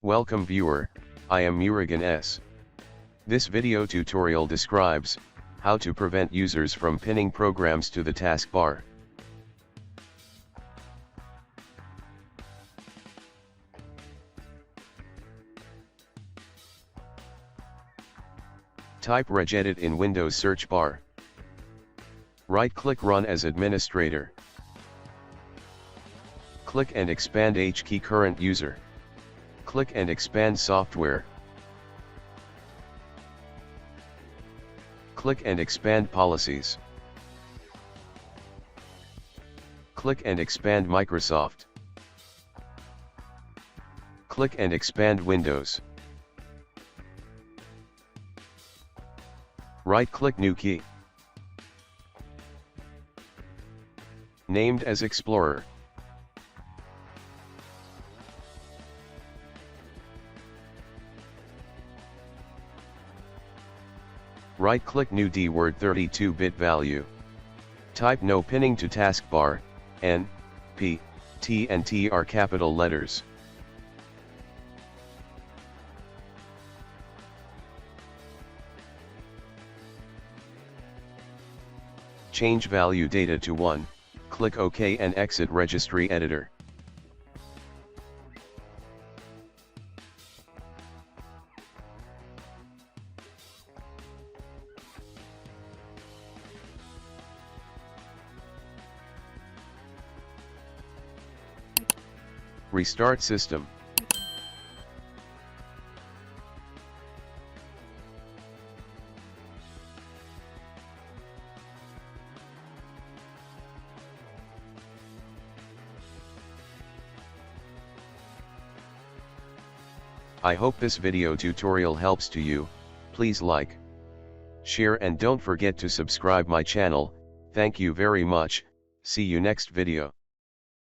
Welcome viewer, I am Murugan S. This video tutorial describes how to prevent users from pinning programs to the taskbar. Type regedit in Windows search bar. Right-click Run as administrator. Click and expand H key current user. Click and expand software. Click and expand policies. Click and expand Microsoft. Click and expand Windows. Right-click New Key. Named as Explorer. Right-click New D-word 32-bit value. Type No pinning to taskbar, N, P, T and T are capital letters. Change value data to 1, click OK and exit registry editor. Restart system. I hope this video tutorial helps to you. Please like, share and don't forget to subscribe my channel. Thank you very much. See you next video.